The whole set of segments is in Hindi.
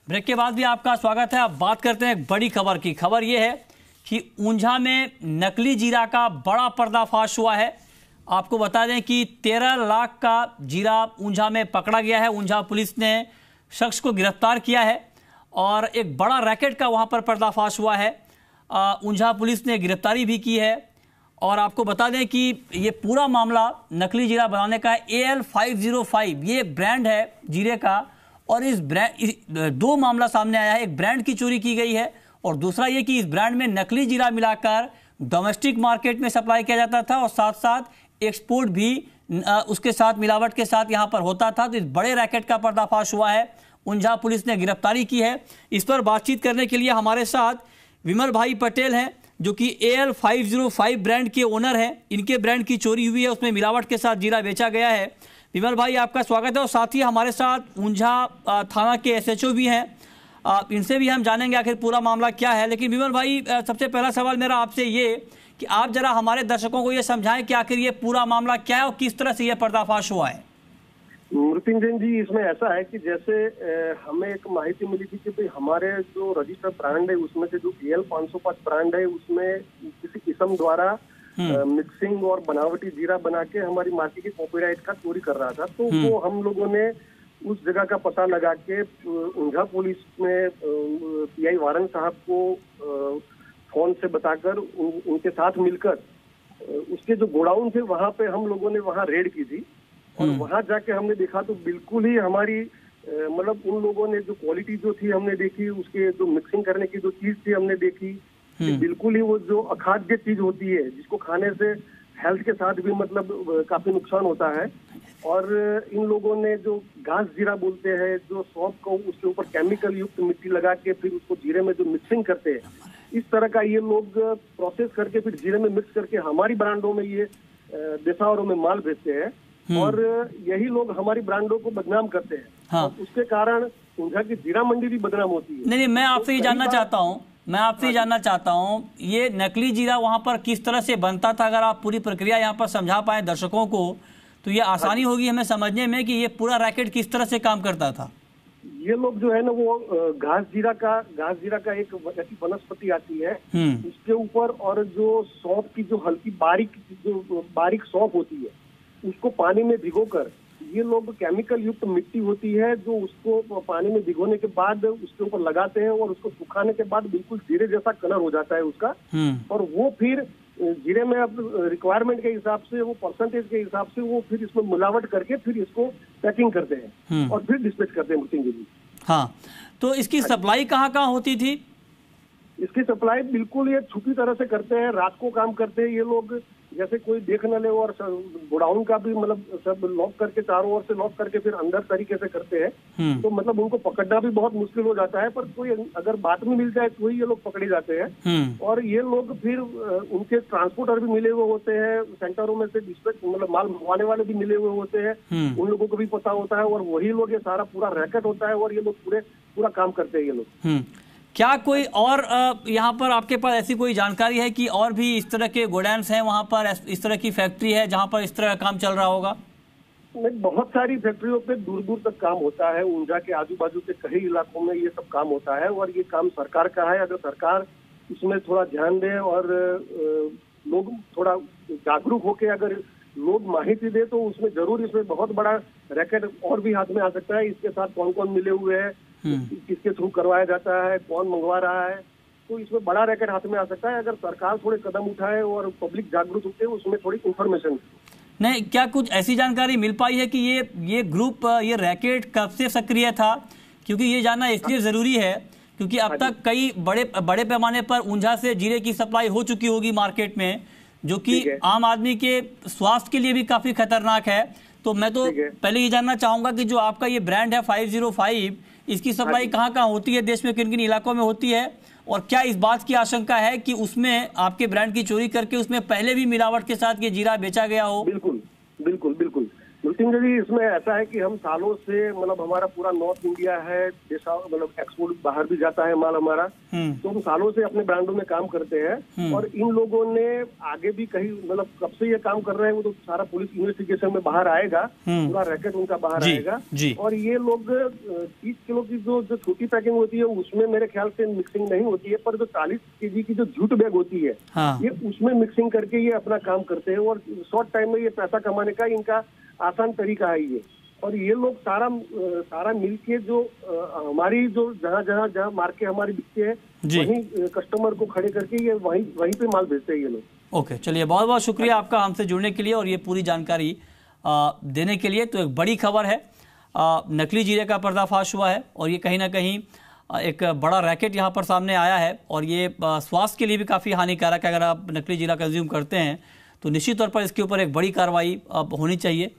ब्रेक के बाद भी आपका स्वागत है। अब बात करते हैं एक बड़ी खबर की। खबर यह है कि ऊंझा में नकली जीरा का बड़ा पर्दाफाश हुआ है। आपको बता दें कि 13 लाख का जीरा ऊंझा में पकड़ा गया है। ऊंझा पुलिस ने शख्स को गिरफ्तार किया है और एक बड़ा रैकेट का वहां पर पर्दाफाश हुआ है। ऊंझा पुलिस ने गिरफ्तारी भी की है। और आपको बता दें कि ये पूरा मामला नकली जीरा बनाने का है। AL505 ये एक ब्रांड है जीरे का, और इस ब्रांड दो मामला सामने आया है। एक ब्रांड की चोरी की गई है और दूसरा ये कि इस ब्रांड में नकली जीरा मिलाकर डोमेस्टिक मार्केट में सप्लाई किया जाता था और साथ साथ एक्सपोर्ट भी उसके साथ मिलावट के साथ यहाँ पर होता था। तो इस बड़े रैकेट का पर्दाफाश हुआ है। ऊंझा पुलिस ने गिरफ्तारी की है। इस पर बातचीत करने के लिए हमारे साथ विमल भाई पटेल हैं, जो कि AL505 ब्रांड के ओनर हैं। इनके ब्रांड की चोरी हुई है, उसमें मिलावट के साथ जीरा बेचा गया है। विमल भाई, आपका स्वागत है। और साथ ही हमारे साथ ऊंझा थाना के SHO भी हैं। इनसे भी हम जानेंगे आखिर पूरा मामला क्या है। लेकिन विमल भाई, सबसे पहला सवाल मेरा आपसे ये कि आप जरा हमारे दर्शकों को ये समझाएं कि आखिर ये पूरा मामला क्या है और किस तरह से ये पर्दाफाश हुआ है। मृत्युंजय जी, इसमें ऐसा है कि जैसे हमें एक माहिती मिली थी कि भाई हमारे जो रजिस्टर्ड ब्रांड है उसमें से जो AL505 ब्रांड है उसमें किसी किस्म द्वारा मिक्सिंग और बनावटी जीरा बना के हमारी मार्केट की कॉपीराइट का चोरी कर रहा था। तो वो हम लोगों ने उस जगह का पता लगा के ऊंझा पुलिस में PI वारन साहब को फोन से बताकर उनके साथ मिलकर उसके जो गोडाउन थे वहां पे हम लोगों ने वहां रेड की थी। और वहां जाके हमने देखा तो बिल्कुल ही हमारी मतलब उन लोगों ने जो क्वालिटी जो थी हमने देखी, उसके जो मिक्सिंग करने की जो चीज थी हमने देखी, बिल्कुल ही वो जो अखाद्य चीज होती है जिसको खाने से हेल्थ के साथ भी मतलब काफी नुकसान होता है। और इन लोगों ने जो घास जीरा बोलते हैं, जो सौंफ को उसके ऊपर केमिकल युक्त मिट्टी लगा के फिर उसको जीरे में जो मिक्सिंग करते हैं, इस तरह का ये लोग प्रोसेस करके फिर जीरे में मिक्स करके हमारी ब्रांडों में ये देसावरों में माल भेजते हैं। और यही लोग हमारी ब्रांडों को बदनाम करते हैं। हाँ। और उसके कारण ऊंझा की जीरा मंडी भी बदनाम होती है। नहीं, मैं आपसे ये जानना चाहता हूँ ये नकली जीरा वहां पर किस तरह से बनता था। अगर आप पूरी प्रक्रिया यहाँ पर समझा पाए दर्शकों को तो ये आसानी होगी हमें समझने में कि ये पूरा रैकेट किस तरह से काम करता था। ये लोग जो है ना वो घास जीरा का एक ऐसी वनस्पति आती है उसके ऊपर, और जो सौंफ की जो हल्की बारीक सौंफ होती है उसको पानी में भिगोकर ये लोग केमिकल युक्त मिट्टी होती है जो उसको पानी में भिगोने के बाद उसके ऊपर लगाते हैं और उसको सुखाने के बाद बिल्कुल जीरे जैसा कलर हो जाता है उसका। और वो फिर जीरे में अब रिक्वायरमेंट के हिसाब से, वो परसेंटेज के हिसाब से वो फिर इसमें मिलावट करके फिर इसको पैकिंग करते हैं और फिर डिस्पैच करते हैं मुझे जी। हाँ, तो इसकी सप्लाई कहाँ होती थी? इसकी सप्लाई बिल्कुल ये छुपी तरह से करते हैं, रात को काम करते हैं ये लोग, जैसे कोई देख न ले। और गोडाउन का भी मतलब सब लॉक करके, चारों ओर से लॉक करके फिर अंदर तरीके से करते हैं। तो मतलब उनको पकड़ना भी बहुत मुश्किल हो जाता है, पर कोई अगर बात में मिल जाए तो ही ये लोग पकड़े जाते हैं। और ये लोग फिर उनके ट्रांसपोर्टर भी मिले हुए होते हैं, सेंटरों में से मतलब माल मंगवाने वाले भी मिले हुए होते हैं, उन लोगों को भी पता होता है। और वही लोग ये सारा पूरा रैकेट होता है और ये लोग पूरा काम करते हैं ये लोग। क्या कोई और यहाँ पर आपके पास ऐसी कोई जानकारी है कि और भी इस तरह के गोडाउन्स हैं वहाँ पर, इस तरह की फैक्ट्री है जहाँ पर इस तरह का काम चल रहा होगा? नहीं, बहुत सारी फैक्ट्रियों पे दूर दूर तक काम होता है। ऊंझा के आजू बाजू के कई इलाकों में ये सब काम होता है और ये काम सरकार का है। अगर सरकार इसमें थोड़ा ध्यान दे और लोग थोड़ा जागरूक होके अगर लोग माहिती दे तो उसमें जरूर इसमें बहुत बड़ा रैकेट और भी हाथ में आ सकता है। इसके साथ कौन कौन मिले हुए हैं, किसके थ्रू करवाया जाता है, कौन मंगवा रहा है, तो इसमें बड़ा रैकेट हाथ में आ सकता है अगर सरकार थोड़े कदम उठाए और पब्लिक जागरूक होते है उसमें थोड़ी इंफॉर्मेशन। नहीं, क्या कुछ ऐसी जानकारी मिल पाई है कि ये ग्रुप, ये रैकेट कब से सक्रिय था? क्योंकि ये जानना इसलिए जरूरी है क्योंकि अब तक कई बड़े पैमाने पर ऊंझा से जीरे की सप्लाई हो चुकी होगी मार्केट में, जो कि आम आदमी के स्वास्थ्य के लिए भी काफी खतरनाक है। तो मैं तो पहले ये जानना चाहूंगा कि जो आपका ये ब्रांड है 505, इसकी सप्लाई कहाँ होती है, देश में किन किन इलाकों में होती है, और क्या इस बात की आशंका है कि उसमें आपके ब्रांड की चोरी करके उसमें पहले भी मिलावट के साथ ये जीरा बेचा गया हो? बिल्कुल बिल्कुल बिल्कुल मृत्युंजय जी, इसमें ऐसा है कि हम सालों से मतलब हमारा पूरा नॉर्थ इंडिया है, मतलब एक्सपोर्ट बाहर भी जाता है माल हमारा, तो हम सालों से अपने ब्रांडों में काम करते हैं। और इन लोगों ने आगे भी कहीं मतलब कब से ये काम कर रहे हैं वो तो सारा पुलिस इन्वेस्टिगेशन में बाहर आएगा, पूरा रैकेट उनका बाहर आएगा। और ये लोग 30 किलो की जो छोटी पैकिंग होती है उसमें मेरे ख्याल से मिक्सिंग नहीं होती है, पर जो 40 केजी की जो जूट बैग होती है ये उसमें मिक्सिंग करके ये अपना काम करते हैं और शॉर्ट टाइम में ये पैसा कमाने का इनका आसान तरीका है ये। और ये लोग सारा मिलके जो हमारी जो जहाँ मार्के हमारी बिकते हैं वहीं कस्टमर को खड़े करके ये वहीं पे माल भेजते हैं ये लोग। ओके, चलिए बहुत बहुत शुक्रिया आपका हमसे जुड़ने के लिए और ये पूरी जानकारी देने के लिए। तो एक बड़ी खबर है, नकली जीरे का पर्दाफाश हुआ है और ये कहीं ना कहीं एक बड़ा रैकेट यहाँ पर सामने आया है और ये स्वास्थ्य के लिए भी काफ़ी हानिकारक है। अगर आप नकली जीरा कंज्यूम करते हैं तो निश्चित तौर पर इसके ऊपर एक बड़ी कार्रवाई होनी चाहिए।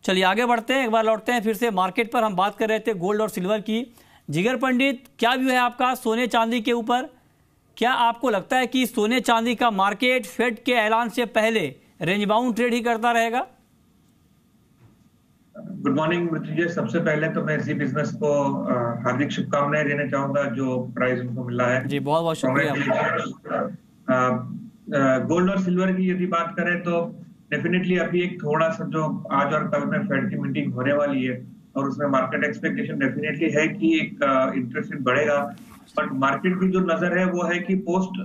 चलिए आगे बढ़ते हैं, एक बार लौटते हैं फिर से मार्केट पर। हम बात कर रहे थे गोल्ड और सिल्वर की। जिगर पंडित, क्या व्यू है आपका सोने चांदी के ऊपर? क्या आपको लगता है कि सोने चांदी का मार्केट फेड के ऐलान से पहले रेंज बाउंड ट्रेड ही करता रहेगा? गुड मॉर्निंग मृत्युंजय, सबसे पहले तो मैं जी बिजनेस को हार्दिक शुभकामनाएं देना चाहूंगा जो प्राइस उनको मिला है। जी बहुत बहुत शुक्रिया। गोल्ड और सिल्वर की यदि बात करें तो डेफिनेटली अभी एक थोड़ा सा जो आज और कल में फेड की मीटिंग होने वाली है और उसमें मार्केट एक्सपेक्टेशन डेफिनेटली है कि एक इंटरेस्ट रेट बढ़ेगा। बट मार्केट की जो नजर है वो है कि पोस्ट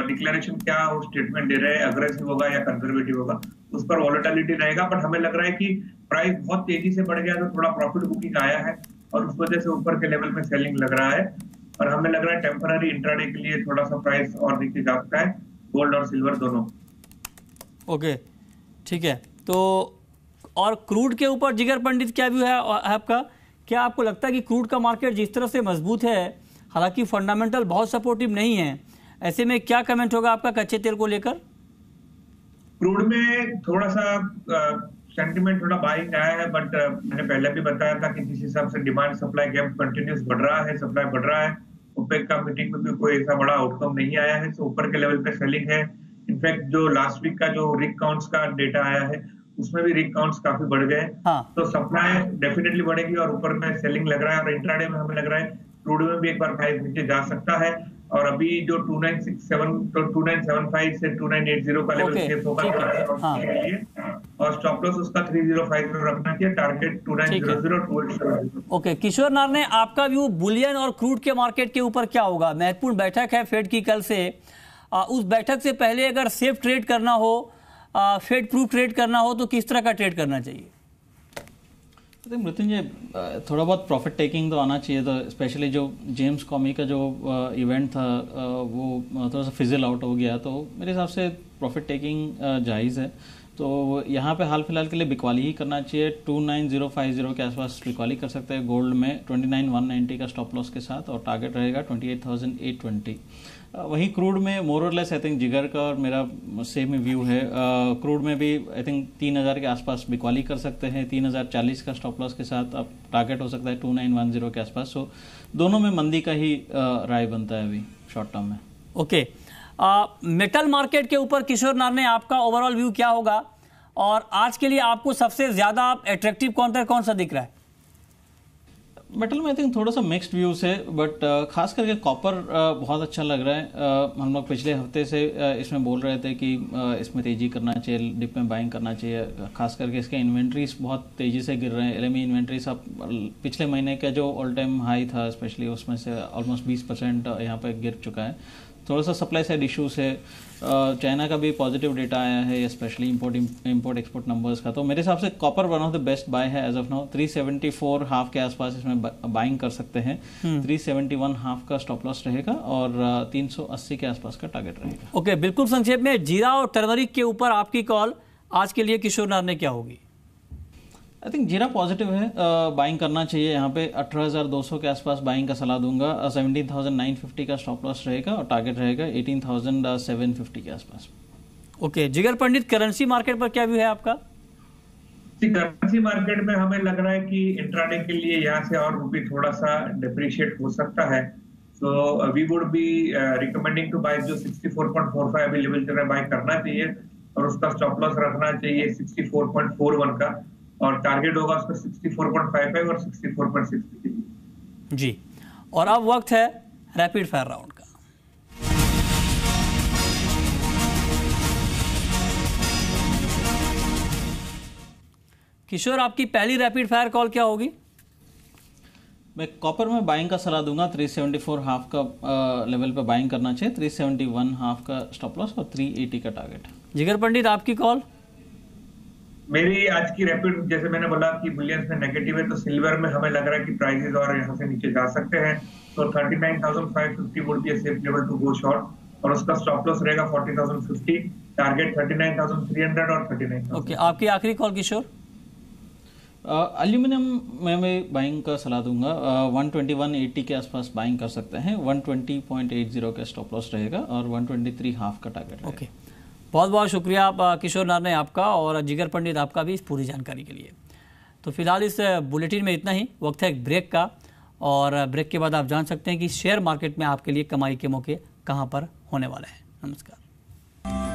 डिक्लेरेशन क्या वो स्टेटमेंट दे रहे हैं, अग्रेसिव होगा या कंजर्वेटिव होगा, उस पर वॉलेटिलिटी रहेगा। बट हमें लग रहा है कि प्राइस बहुत तेजी से बढ़ गया तो थोड़ा प्रॉफिट बुकिंग आया है और उस वजह से ऊपर के लेवल में सेलिंग लग रहा है और हमें लग रहा है टेम्पररी इंट्राडे के लिए थोड़ा सा प्राइस और नीचे जा सकता है, गोल्ड और सिल्वर दोनों। ओके ठीक है। तो और क्रूड के ऊपर जिगर पंडित क्या व्यू है आपका? क्या आपको लगता है कि क्रूड का मार्केट जिस तरह से मजबूत है, हालांकि फंडामेंटल बहुत सपोर्टिव नहीं है, ऐसे में क्या कमेंट होगा आपका कच्चे तेल को लेकर? क्रूड में थोड़ा सा सेंटिमेंट थोड़ा बाइंग आया है, बट मैंने पहले भी बताया था कि जिस हिसाब से डिमांड सप्लाई गैप कंटिन्यूस बढ़ रहा है, सप्लाई बढ़ रहा है, ओपेक का मीटिंग में भी कोई ऐसा बड़ा आउटकम नहीं आया है, तो ऊपर के लेवल पे सेलिंग है। इनफैक्ट जो लास्ट वीक का जो रिग काउंट्स का डेटा आया है उसमें भी रिग काउंट्स काफी बढ़ गए। तो सप्लाई डेफिनेटली बढ़ेगी और ऊपर में सेलिंग लग रहा है और इंट्राडे में हमें लग रहा है क्रूड में भी एक बार प्राइस नीचे जा सकता है और अभी जो 2967 तो 2975 से 2980 का लेवल सेफ होगा के लिए और स्टॉप लॉस उसका 3050 रखना चाहिए, टारगेट 2900 ओके। किशोर नारने, आपका व्यू बुलियन और क्रूड के मार्केट के ऊपर क्या होगा? महत्वपूर्ण बैठक है फेड की कल से, उस बैठक से पहले अगर सेफ ट्रेड करना हो, फेड प्रूफ ट्रेड करना हो तो किस तरह का ट्रेड करना चाहिए? तो मृत्युंजय थोड़ा बहुत प्रॉफिट टेकिंग तो आना चाहिए। तो स्पेशली जो जेम्स कॉमी का जो इवेंट था वो थोड़ा सा फिजल आउट हो गया, तो मेरे हिसाब से प्रॉफिट टेकिंग जायज़ है। तो यहाँ पे हाल फिलहाल के लिए बिकवाली ही करना चाहिए, 29050 के आसपास बिकवाली कर सकते हैं गोल्ड में 29190 का स्टॉप लॉस के साथ और टारगेट रहेगा 28820। वहीं क्रूड में मोर और लेस आई थिंक जिगर का और मेरा सेम व्यू है। क्रूड में भी आई थिंक 3000 के आसपास बिकवाली कर सकते हैं, 3040 का स्टॉप लॉस के साथ अब टारगेट हो सकता है 2910 के आसपास। सो दोनों में मंदी का ही राय बनता है अभी शॉर्ट टर्म में। ओके, मेटल मार्केट के ऊपर किशोर नारने आपका ओवरऑल व्यू क्या होगा और आज के लिए आपको सबसे ज्यादा अट्रैक्टिव कौन सा दिख रहा है? मेटल में आई थिंक थोड़ा सा मिक्स्ड व्यूज है, बट खास करके कॉपर बहुत अच्छा लग रहा है। हम लोग पिछले हफ्ते से इसमें बोल रहे थे कि इसमें तेजी करना चाहिए, डिप में बाइंग करना चाहिए। खास करके इसके इन्वेंट्रीज बहुत तेजी से गिर रहे हैं। एलएमई इन्वेंट्रीज अब पिछले महीने का जो ऑल टाइम हाई था स्पेशली उसमें से ऑलमोस्ट 20% यहाँ पर गिर चुका है। थोड़ा सा सप्लाई साइड इश्यूज है। चाइना का भी पॉजिटिव डेटा आया है, स्पेशली इंपोर्ट एक्सपोर्ट नंबर्स का। तो मेरे हिसाब से copper one of the best buy है एज ऑफ नाउ। 374 हाफ के आसपास इसमें बाइंग कर सकते हैं। 371 हाफ का स्टॉप लॉस रहेगा और 380 के आसपास का टारगेट रहेगा। ओके, बिल्कुल संक्षेप में जीरा और टर्मरिक के ऊपर आपकी कॉल आज के लिए किशोर नारने क्या होगी? आई थिंक जीरा पॉजिटिव है, बाइंग करना चाहिए। यहाँ पे 18,200 के आसपास बाइंग का सलाह दूंगा। 17,950 का स्टॉप लॉस रहेगा और टारगेट रहेगा 18,750 के आसपास। ओके, जिगर पंडित, करेंसी मार्केट पर क्या व्यू है आपका? करेंसी मार्केट में हमें लग रहा है कि इंट्राडे के लिए यहाँ से और रुपये थोड़ा सा डिप्रिशिएट हो सकता है। So we would be recommending to buy जो 64.45 अभी लेवल चल रहा है बाय करना चाहिए और उसका स्टॉप लॉस रखना चाहिए 64.41 का। और टारगेट होगा उसका 64.55 और 64.63। जी, और अब वक्त है रैपिड फायर राउंड का। किशोर, आपकी पहली रैपिड फायर कॉल क्या होगी? मैं कॉपर में बाइंग का सलाह दूंगा। 374 हाफ का लेवल पे बाइंग करना चाहिए, 371 हाफ का स्टॉप लॉस और 380 का टारगेट। जिगर पंडित, आपकी कॉल? मेरी आज की रैपिड, जैसे मैंने बोला कि बुलियंस में नेगेटिव है, तो सिल्वर में हमें लग रहा है कि प्राइसेस और यहाँ से नीचे जा सकते हैं, तो 39,550 would be a safe level to go short और उसका स्टॉप लॉस रहेगा 40,050, टारगेट 39,300 और 39,000। ओके, आपकी आखिरी कॉल किशोर? एल्यूमिनियम में मैं बाइंग का सलाह दूंगा। 121.80 के आसपास बाइंग कर सकते हैं। 120.80 का स्टॉप लॉस रहेगा और 123 हाफ का टारगेट रहेगा। ओके, बहुत बहुत शुक्रिया किशोर नारने आपका और जिगर पंडित आपका भी इस पूरी जानकारी के लिए। तो फिलहाल इस बुलेटिन में इतना ही। वक्त है एक ब्रेक का, और ब्रेक के बाद आप जान सकते हैं कि शेयर मार्केट में आपके लिए कमाई के मौके कहाँ पर होने वाले हैं। नमस्कार।